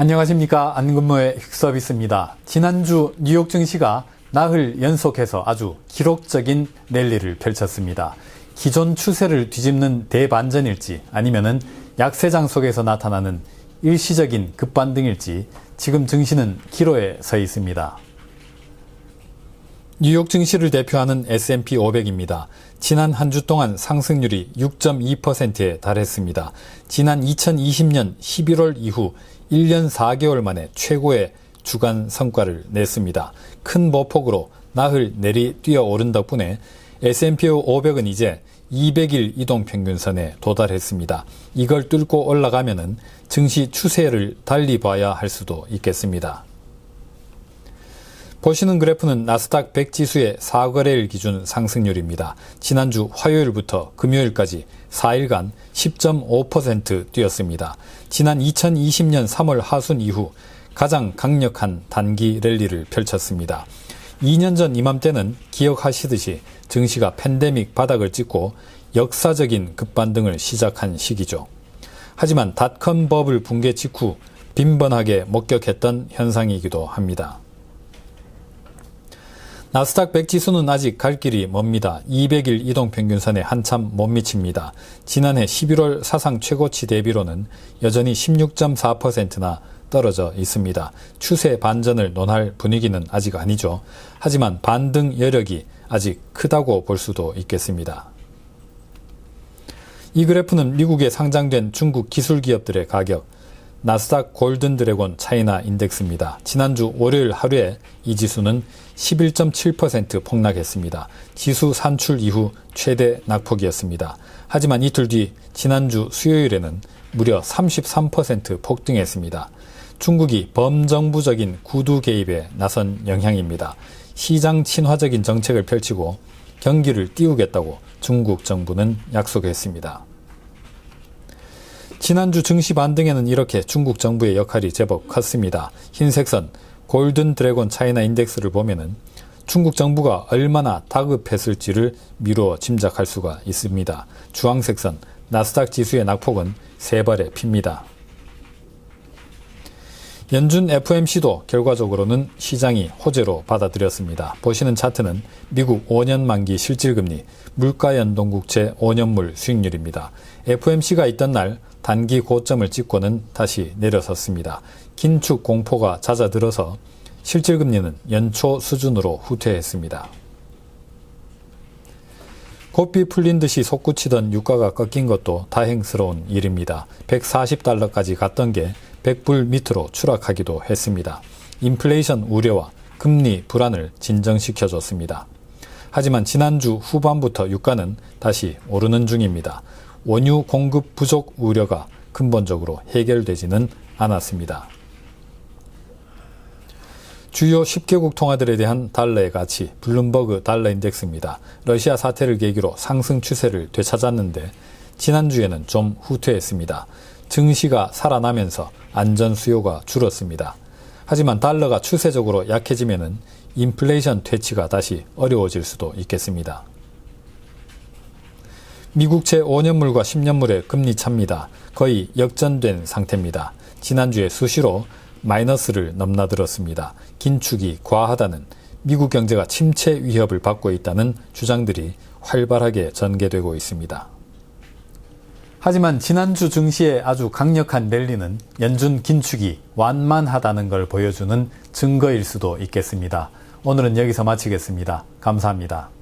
안녕하십니까. 안근모의 퀵서비스입니다. 지난주 뉴욕 증시가 나흘 연속해서 아주 기록적인 랠리를 펼쳤습니다. 기존 추세를 뒤집는 대반전일지 아니면은 약세장 속에서 나타나는 일시적인 급반등일지 지금 증시는 기로에 서 있습니다. 뉴욕 증시를 대표하는 S&P 500입니다. 지난 한 주 동안 상승률이 6.2%에 달했습니다. 지난 2020년 11월 이후 1년 4개월 만에 최고의 주간 성과를 냈습니다. 큰 보폭으로 나흘 내리 뛰어오른 덕분에 S&P 500은 이제 200일 이동평균선에 도달했습니다. 이걸 뚫고 올라가면은 증시 추세를 달리 봐야 할 수도 있겠습니다. 보시는 그래프는 나스닥 100 지수의 4거래일 기준 상승률입니다. 지난주 화요일부터 금요일까지 4일간 10.5% 뛰었습니다. 지난 2020년 3월 하순 이후 가장 강력한 단기 랠리를 펼쳤습니다. 2년 전 이맘때는 기억하시듯이 증시가 팬데믹 바닥을 찍고 역사적인 급반등을 시작한 시기죠. 하지만 닷컴 버블 붕괴 직후 빈번하게 목격했던 현상이기도 합니다. 나스닥 100 지수는 아직 갈 길이 멉니다. 200일 이동평균선에 한참 못 미칩니다. 지난해 11월 사상 최고치 대비로는 여전히 16.4%나 떨어져 있습니다. 추세 반전을 논할 분위기는 아직 아니죠. 하지만 반등 여력이 아직 크다고 볼 수도 있겠습니다. 이 그래프는 미국에 상장된 중국 기술 기업들의 가격, 나스닥 골든 드래곤 차이나 인덱스입니다. 지난주 월요일 하루에 이 지수는 11.7% 폭락했습니다. 지수 산출 이후 최대 낙폭이었습니다. 하지만 이틀 뒤 지난주 수요일에는 무려 33% 폭등했습니다. 중국이 범정부적인 구두 개입에 나선 영향입니다. 시장 친화적인 정책을 펼치고 경기를 띄우겠다고 중국 정부는 약속했습니다. 지난주 증시 반등에는 이렇게 중국 정부의 역할이 제법 컸습니다. 흰색 선 골든 드래곤 차이나 인덱스를 보면은 중국 정부가 얼마나 다급했을지를 미루어 짐작할 수가 있습니다. 주황색 선 나스닥 지수의 낙폭은 3발에 핍니다. 연준 FOMC도 결과적으로는 시장이 호재로 받아들였습니다. 보시는 차트는 미국 5년 만기 실질금리, 물가연동국채 5년물 수익률입니다. FOMC가 있던 날 단기 고점을 찍고는 다시 내려섰습니다. 긴축 공포가 잦아들어서 실질금리는 연초 수준으로 후퇴했습니다. 고삐 풀린 듯이 솟구치던 유가가 꺾인 것도 다행스러운 일입니다. 140달러까지 갔던 게 100불 밑으로 추락하기도 했습니다. 인플레이션 우려와 금리 불안을 진정시켜줬습니다. 하지만 지난주 후반부터 유가는 다시 오르는 중입니다. 원유 공급 부족 우려가 근본적으로 해결되지는 않았습니다. 주요 10개국 통화들에 대한 달러의 가치, 블룸버그 달러 인덱스입니다. 러시아 사태를 계기로 상승 추세를 되찾았는데 지난주에는 좀 후퇴했습니다. 증시가 살아나면서 안전 수요가 줄었습니다. 하지만 달러가 추세적으로 약해지면은 인플레이션 퇴치가 다시 어려워질 수도 있겠습니다. 미국채 5년물과 10년물의 금리 차입니다. 거의 역전된 상태입니다. 지난주에 수시로 마이너스를 넘나들었습니다. 긴축이 과하다는, 미국 경제가 침체 위협을 받고 있다는 주장들이 활발하게 전개되고 있습니다. 하지만 지난주 증시의 아주 강력한 랠리는 연준 긴축이 완만하다는 걸 보여주는 증거일 수도 있겠습니다. 오늘은 여기서 마치겠습니다. 감사합니다.